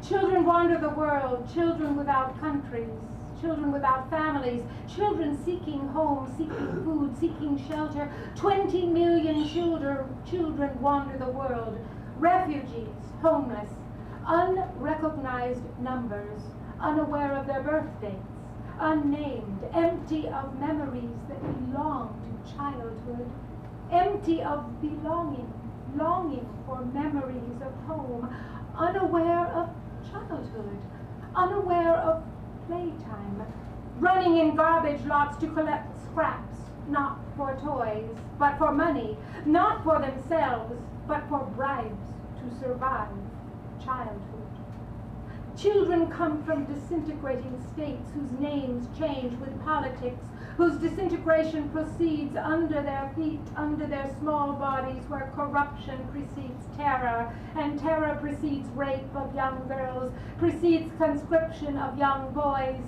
Children wander the world, children without countries, children without families, children seeking home, seeking food, seeking shelter. 20 million children wander the world, refugees, homeless, unrecognized numbers, unaware of their birth dates, unnamed, empty of memories that belong to childhood, empty of belonging, longing for memories of home, unaware of childhood, unaware of playtime, running in garbage lots to collect scraps, not for toys, but for money, not for themselves, but for bribes to survive childhood. Children come from disintegrating states whose names change with politics, whose disintegration proceeds under their feet, under their small bodies, where corruption precedes terror, and terror precedes rape of young girls, precedes conscription of young boys.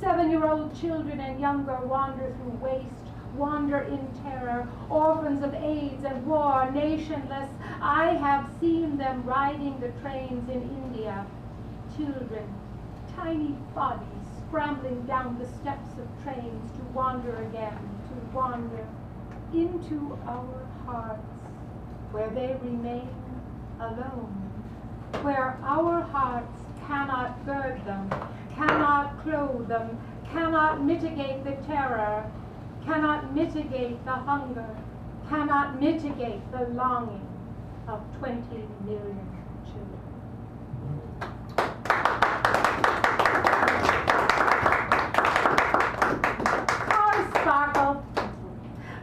7-year-old children and younger wander through waste, wander in terror, orphans of AIDS and war, nationless. I have seen them riding the trains in India. Children, tiny bodies scrambling down the steps of trains to wander again, to wander into our hearts, where they remain alone, where our hearts cannot gird them, cannot clothe them, cannot mitigate the terror, cannot mitigate the hunger, cannot mitigate the longing of 20 million children.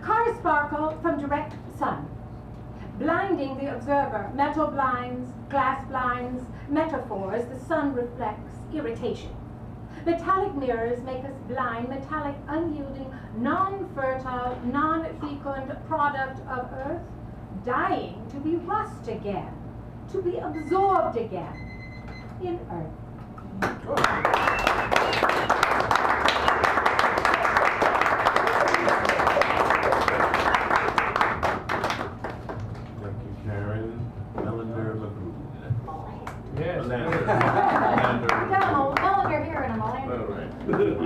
Cars sparkle from direct sun, blinding the observer. Metal blinds, glass blinds, metaphors the sun reflects, irritation. Metallic mirrors make us blind, metallic, unyielding, non-fertile, non-fecund product of earth, dying to be rust again, to be absorbed again in earth. Yes. No, Eleanor here and I'm all in.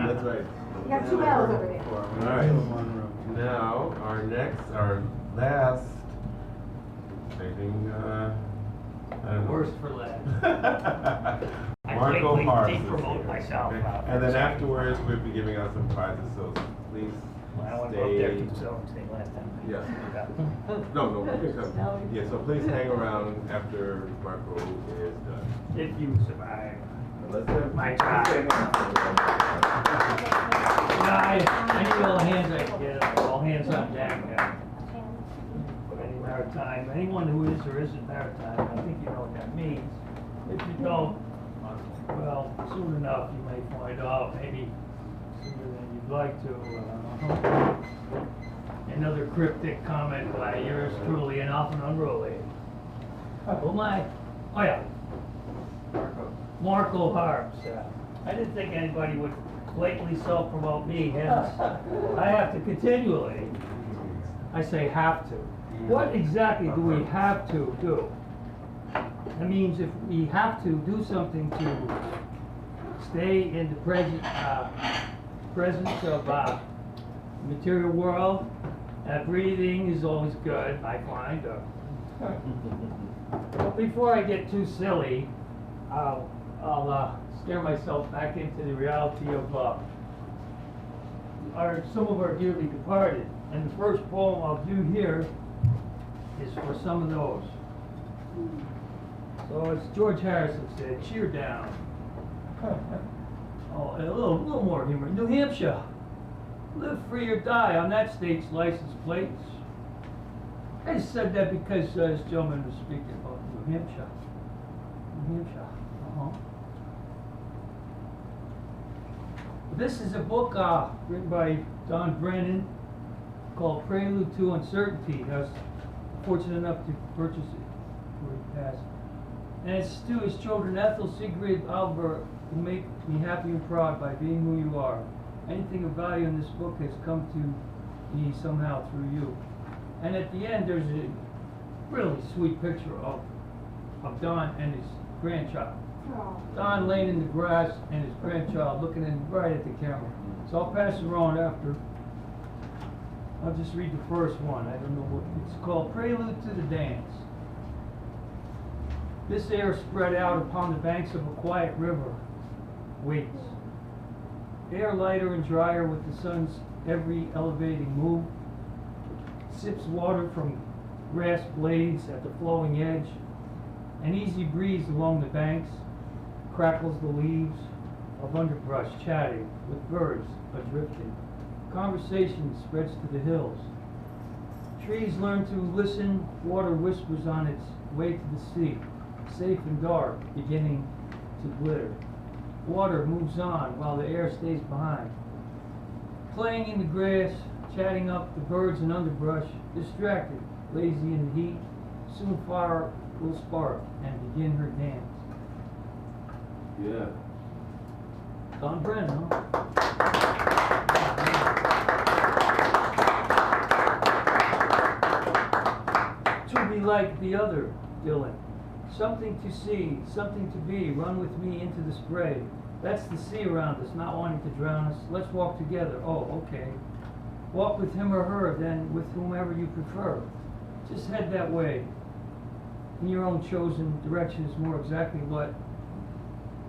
That's right. You got 2 L's over there. All right. Now, our last, saving, I don't know. Worst for last. I Marco quickly Parks is de-promote here. myself. Okay. And then afterwards, we'll be giving out some prizes, so please Well, I want to go up there stay. too, so I'm staying last time. Yeah. No, you can come. Yeah, so please hang around after Marco is done. If you survive. Let's have- My God. I need all the hands I can get, all hands on deck. But any maritime, anyone who is or isn't maritime, I think you know what that means. If you don't, well, soon enough you may find out, maybe sooner than you'd like to. Another cryptic comment by yours truly and often unruly. Oh my, oh yeah. Marco Harps. I didn't think anybody would blatantly self-promote me, hence I have to continually, I say have to. What exactly do we have to do? That means if we have to do something to stay in the presence of the material world, breathing is always good, I find. But before I get too silly, I'll scare myself back into the reality of some of our dearly departed. And the first poem I'll do here is for some of those. So it's George Harrison said, cheer down. Oh, a little more humor. New Hampshire, live free or die on that state's license plates. I just said that because this gentleman was speaking about New Hampshire. New Hampshire. This is a book written by Don Brennan called Prelude to Uncertainty. I was fortunate enough to purchase it before he passed. And it's to his children, Ethel, Sigrid, Albert, who make me happy and proud by being who you are. Anything of value in this book has come to me somehow through you. And at the end, there's a really sweet picture of Don and his grandchild. Don laying in the grass and his grandchild looking right at the camera. So I'll pass it around after. I'll just read the first one. I don't know what it's called. Prelude to the Dance. This air spread out upon the banks of a quiet river waits. Air lighter and drier with the sun's every elevating move. Sips water from grass blades at the flowing edge. An easy breeze along the banks crackles the leaves of underbrush chatting with birds adrifting. Conversation spreads to the hills. Trees learn to listen, water whispers on its way to the sea, safe and dark, beginning to glitter. Water moves on while the air stays behind. Playing in the grass, chatting up the birds and underbrush, distracted, lazy in the heat, soon fire will spark and begin her dance. Yeah. Don Brennan, huh? To be like the other, Dylan. Something to see, something to be. Run with me into the spray. That's the sea around us, not wanting to drown us. Let's walk together. Oh, okay. Walk with him or her, then with whomever you prefer. Just head that way. In your own chosen direction is more exactly what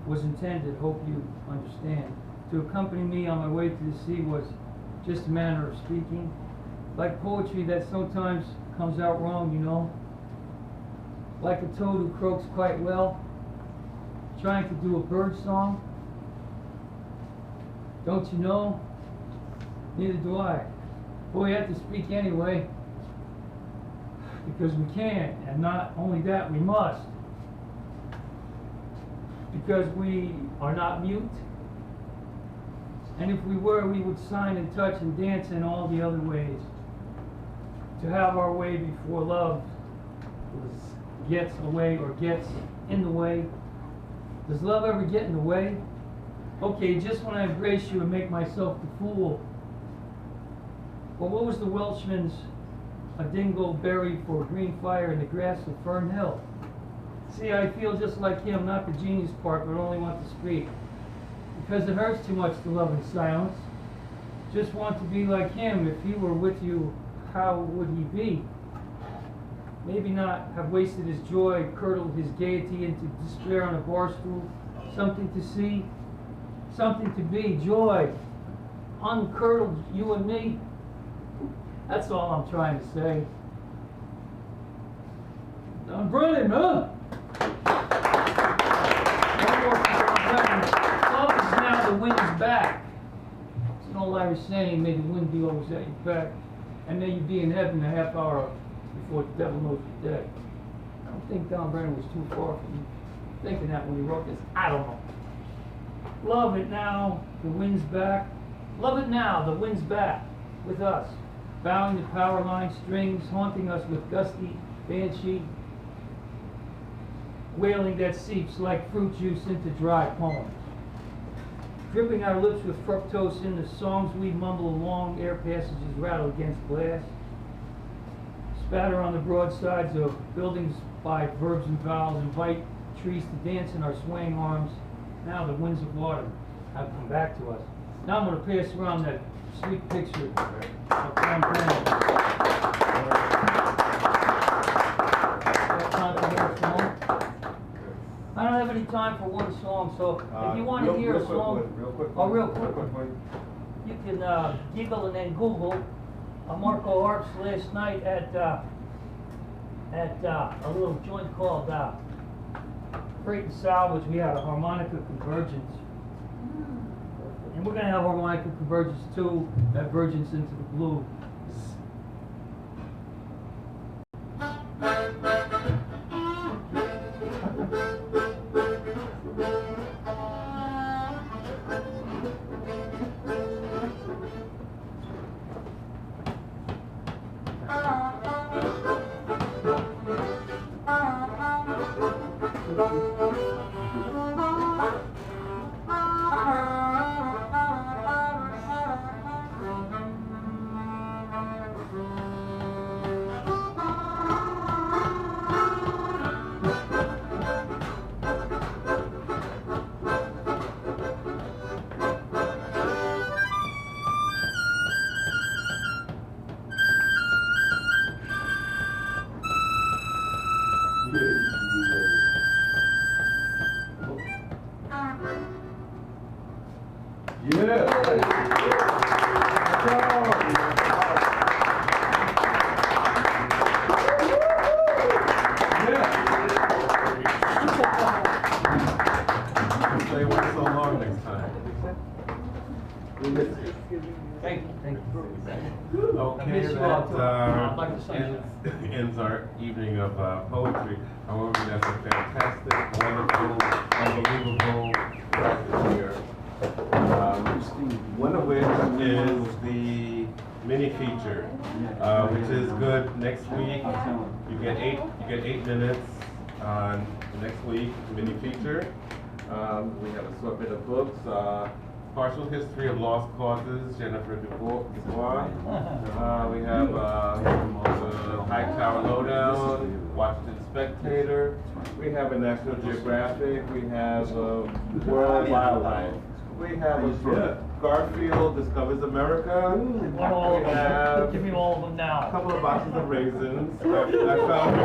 was intended. Hope you understand. To accompany me on my way to the sea was just a manner of speaking. Like poetry that sometimes comes out wrong, you know. Like a toad who croaks quite well, trying to do a bird song. Don't you know? Neither do I. But we have to speak anyway, because we can, and not only that, we must. Because we are not mute, and if we were, we would sign and touch and dance in all the other ways. To have our way before love gets away or gets in the way. Does love ever get in the way? Okay, just when I embrace you and make myself the fool. Well, what was the Welshman's a dingo buried for a green fire in the grass of Fern Hill? See, I feel just like him, not the genius part, but only want to speak. Because it hurts too much to love in silence. Just want to be like him. If he were with you, how would he be? maybe not have wasted his joy, curdled his gaiety into despair on a bar stool. Something to see, something to be, joy, uncurdled you and me. That's all I'm trying to say. Don Brennan, huh? One more for Don Brennan. Love is now the wind's back. It's an old Irish saying, may the wind be always at your back, and may you be in heaven a half hour before the devil knows you're dead. I don't think Don Brennan was too far from thinking that when he wrote this. I don't know. Love it now, the wind's back. Love it now, the wind's back with us. Bowing the power line strings, haunting us with gusty banshee wailing that seeps like fruit juice into dry poems. Dripping our lips with fructose in the songs we mumble along, air passages rattle against glass. Spatter on the broadsides of buildings by verbs and vowels, invite trees to dance in our swaying arms. Now the winds of water have come back to us. Now I'm going to pass around that sweet picture of Don Brennan. I don't have any time for one song, so if you want to hear a song, real quick, you can giggle and then Google Marco Arps last night at a little joint called Freight and Salvage. We had a harmonica convergence, and we're going to have harmonica convergence too, that vergence into the blues. Okay, that ends our evening of poetry. However, that's a fantastic, wonderful, unbelievable practice here. One of which is the mini feature, which is good next week. You get eight minutes on next week mini feature. We have a assortment of books. Partial History of Lost Causes, Jennifer Dubois. We have the High Tower Lowdown, Washington Spectator. We have a National Geographic. We have World Wildlife. We have a Garfield Discovers America. Want all of them? Give me all of them now. A couple of boxes of raisins. I found,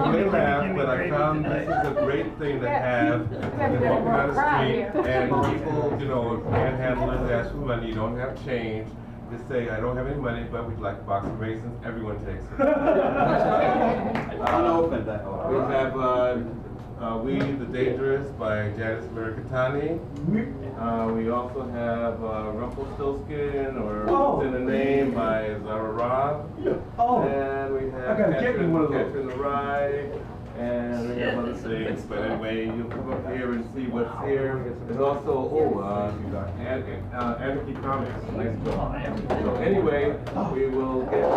you may laugh, but I found this is a great thing to have. You're walking down the street and people, you know, panhandlers ask for money, you don't have change. Just say, I don't have any money, but we'd like a box of raisins. Everyone takes it. Unopened, I hope. We have We the Dangerous by Janice Mercatani. We also have Rumpelstiltskin, or What's in a Name by Zara Robb. And we have Catcher in the Rye. And we have other things, but anyway, you'll come up here and see what's here. There's also, Anarchy Comics, nice book. So anyway, we will get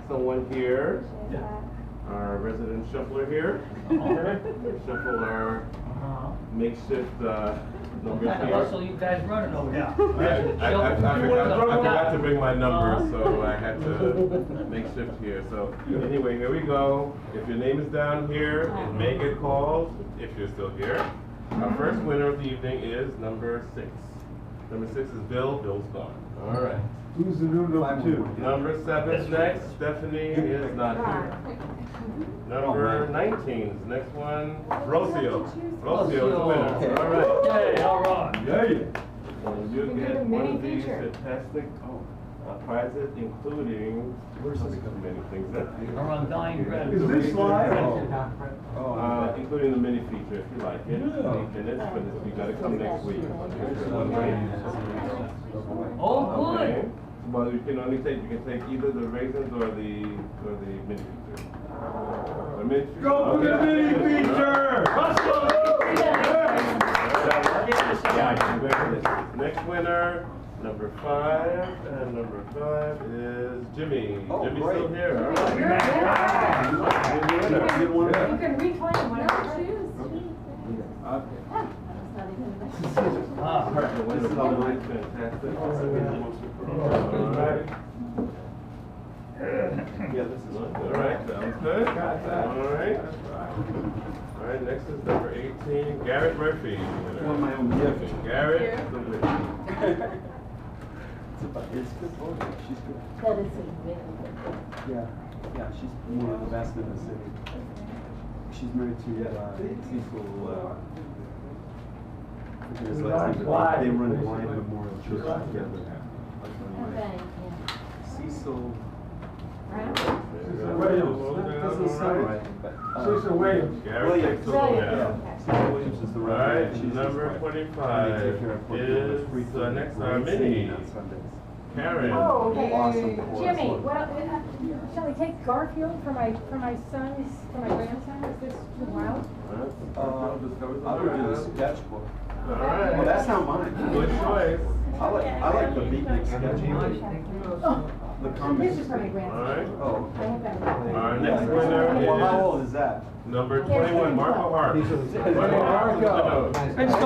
someone here, our resident shuffler here. Shuffle our makeshift numbers here. Also, you guys running over here. I forgot to bring my numbers, so I had to make shift here. So anyway, here we go. If your name is down here, it may get called if you're still here. Our first winner of the evening is number 6. Number 6 is Bill. Bill's gone. All right. Who's the new number two? Number 7's next. Stephanie is not here. Number 19 is the next one. Rocio. Rocio is the winner. All right. Yay, all right. Yeah. And you get one of these fantastic prizes, including many things. Our undying Is gratitude. this live? Including the mini feature if you like it. Minutes, but you gotta come next week. Oh, Okay. good. Well, you can take either the raisins or the mini feature. The mini feature. Go for the mini feature! Yeah, congratulations. Next winner, number 5, and number 5 is Jimmy. Jimmy's still here. All right. Good winner. You can reclaim whatever you choose. Ah, This is all right. Fantastic. All right. Yeah, this is All right, sounds good. All right. All right, next is number 18, Garrett Murphy. one of my own gift. Garrett, the winner. It's good voting. She's good. That is a very good thing. Yeah, she's one of the best in the city. She's married to Cecil, I forget his last name, but they run Blind Memorial Church together. Okay, yeah. Cecil, Doesn't sound right. Cecil Williams. Garrett Williams. takes the winner. yeah, Cecil Williams is the All representative. right, She's number his wife. 25 And they take care of Fort Gilbert is free food and next great Mini. singing on Sundays. Karen. Oh, okay. Awesome chorus. Jimmy, well, shall we take Garfield for my grandson? Is this too wild? I'll do the sketchbook. All right. Well, that's not mine. Good choice. I like the beatnik sketchbook. The This comics. is for my All grandson. right. Oh, I hope I'm Our right. next well, how winner old is that? is number 21, Marco Hart. Marco. And so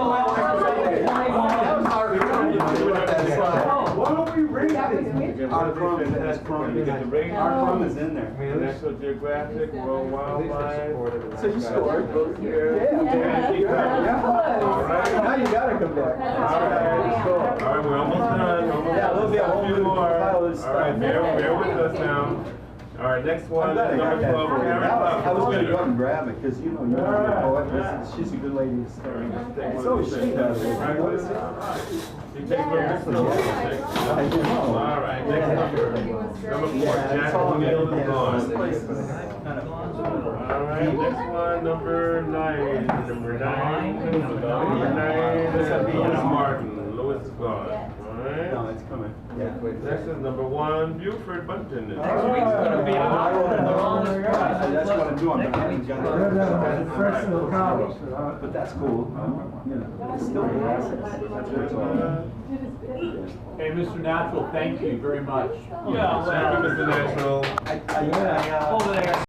Why don't we raise That was it? weird. Our crumb, that's crumb. You get the ring. Our crumb is in there. National Geographic, World Wildlife. So you scored. All right. Now you gotta come back. All right, we're almost done. Almost Yeah, there'll be a whole few new more. pile of All stuff. right, bear with us now. All right, next one is number 12, Karen I was gonna go up Puff. and grab it, cause you know, you're a poet, she's a good lady to start. So is she. You take one of this one. I do. All right, next number. Number 4, Jack O'Neill is gone. All right, next one, number 9. Number 9 is Martin. Lewis is gone. All right. No, it's coming. Yeah. Next is number 1, Buford Bunton. Next week's gonna be I wrote it on down. That's what I'm doing, but I haven't got it. Fresh little college. But that's cool. You know, it's still. Hey, Mr. Natural, thank you very much. Yeah, Thank you, Mr. Natural. I over there.